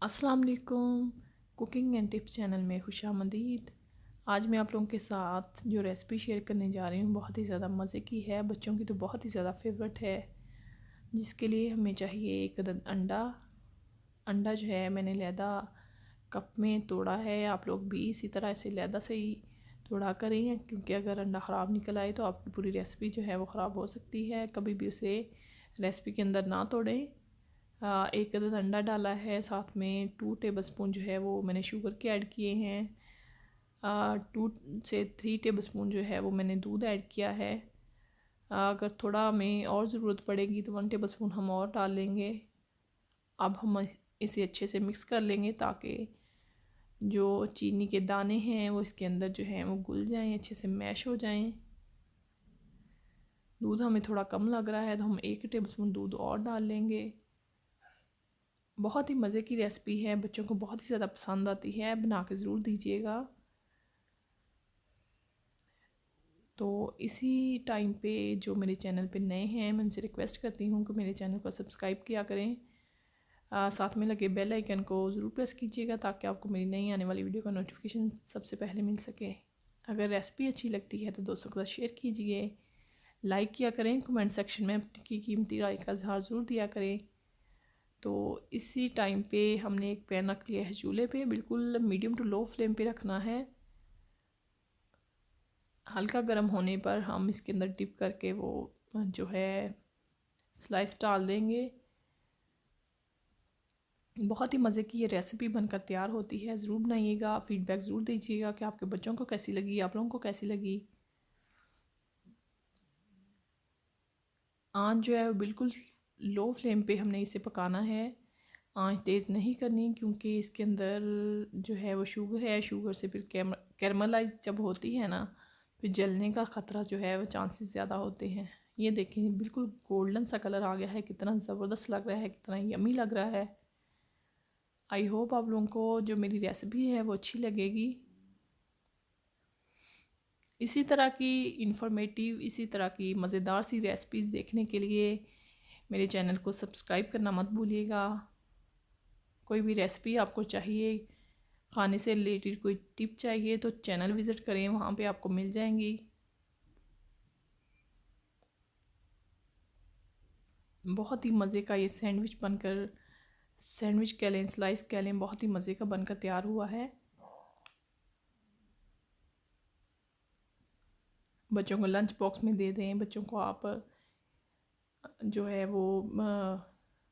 अस्सलाम वालेकुम। Cooking and tips channel में खुशामदीद। आज मैं आप लोगों के साथ जो रेसिपी शेयर करने जा रही हूँ बहुत ही ज़्यादा मज़े की है, बच्चों की तो बहुत ही ज़्यादा फेवरेट है। जिसके लिए हमें चाहिए एक अदद अंडा। अंडा जो है मैंने लैदा कप में तोड़ा है। आप लोग भी इसी तरह से लैदा से ही तोड़ा करें, क्योंकि अगर अंडा ख़राब निकल आए तो आपकी पूरी रेसिपी जो है वो ख़राब हो सकती है। कभी भी उसे रेसिपी के अंदर ना तोड़ें। एक अदद अंडा डाला है, साथ में 2 टेबलस्पून जो है वो मैंने शुगर के ऐड किए हैं। 2 से 3 टेबलस्पून जो है वो मैंने दूध ऐड किया है। अगर थोड़ा हमें और ज़रूरत पड़ेगी तो 1 टेबलस्पून हम और डाल लेंगे। अब हम इसे अच्छे से मिक्स कर लेंगे ताकि जो चीनी के दाने हैं वो इसके अंदर जो है वो घुल जाएं, अच्छे से मैश हो जाएं। दूध हमें थोड़ा कम लग रहा है तो हम 1 टेबलस्पून दूध और डाल लेंगे। बहुत ही मज़े की रेसिपी है, बच्चों को बहुत ही ज़्यादा पसंद आती है, बना के ज़रूर दीजिएगा। तो इसी टाइम पे जो मेरे चैनल पे नए हैं मैं उनसे रिक्वेस्ट करती हूँ कि मेरे चैनल को सब्सक्राइब किया करें। साथ में लगे बेल आइकन को ज़रूर प्रेस कीजिएगा ताकि आपको मेरी नई आने वाली वीडियो का नोटिफिकेशन सबसे पहले मिल सके। अगर रेसिपी अच्छी लगती है तो दोस्तों के साथ शेयर कीजिए, लाइक किया करें, कमेंट सेक्शन में अपनी कीमती राय का इजहार ज़रूर दिया करें। तो इसी टाइम पे हमने एक पैन रख लिया है चूल्हे पे, बिल्कुल मीडियम टू लो फ्लेम पे रखना है। हल्का गर्म होने पर हम इसके अंदर डिप करके वो जो है स्लाइस डाल देंगे। बहुत ही मज़े की ये रेसिपी बनकर तैयार होती है, ज़रूर बनाइएगा। फीडबैक ज़रूर दीजिएगा कि आपके बच्चों को कैसी लगी, आप लोगों को कैसी लगी। आंच जो है वो बिल्कुल लो फ्लेम पे हमने इसे पकाना है, आंच तेज़ नहीं करनी, क्योंकि इसके अंदर जो है वो शुगर है। शुगर से फिर कैरमलाइज जब होती है ना, फिर जलने का ख़तरा जो है वो चांसेस ज़्यादा होते हैं। ये देखें बिल्कुल गोल्डन सा कलर आ गया है, कितना ज़बरदस्त लग रहा है, कितना यमी लग रहा है। आई होप आप लोगों को जो मेरी रेसिपी है वो अच्छी लगेगी। इसी तरह की इंफॉर्मेटिव, इसी तरह की मज़ेदार सी रेसिपीज़ देखने के लिए मेरे चैनल को सब्सक्राइब करना मत भूलिएगा। कोई भी रेसिपी आपको चाहिए, खाने से रिलेटेड कोई टिप चाहिए तो चैनल विज़िट करें, वहाँ पे आपको मिल जाएंगी। बहुत ही मज़े का ये सैंडविच बनकर, सैंडविच कह लें, स्लाइस कह लें, बहुत ही मज़े का बनकर तैयार हुआ है। बच्चों को लंच बॉक्स में दे दें, बच्चों को आप जो है वो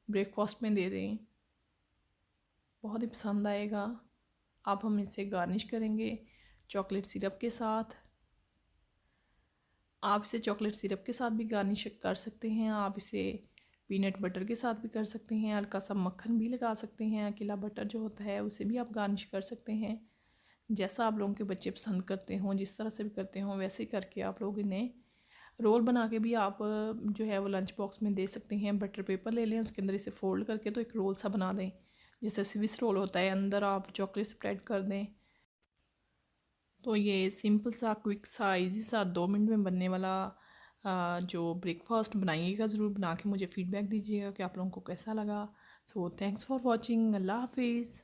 ब्रेकफास्ट में दे दें, बहुत ही पसंद आएगा। अब हम इसे गार्निश करेंगे चॉकलेट सिरप के साथ। आप इसे चॉकलेट सिरप के साथ भी गार्निश कर सकते हैं, आप इसे पीनट बटर के साथ भी कर सकते हैं, हल्का सा मक्खन भी लगा सकते हैं, अकेला बटर जो होता है उसे भी आप गार्निश कर सकते हैं। जैसा आप लोगों के बच्चे पसंद करते हों, जिस तरह से भी करते हों वैसे ही करके आप लोग इन्हें रोल बना के भी आप जो है वो लंच बॉक्स में दे सकते हैं। बटर पेपर ले लें, उसके अंदर इसे फ़ोल्ड करके तो एक रोल सा बना दें, जैसे स्विस रोल होता है, अंदर आप चॉकलेट स्प्रेड कर दें। तो ये सिंपल सा, क्विक सा, इजी सा 2 मिनट में बनने वाला जो ब्रेकफास्ट बनाइएगा, ज़रूर बना के मुझे फ़ीडबैक दीजिएगा कि आप लोगों को कैसा लगा। So thanks for watching. अल्लाह हाफिज़।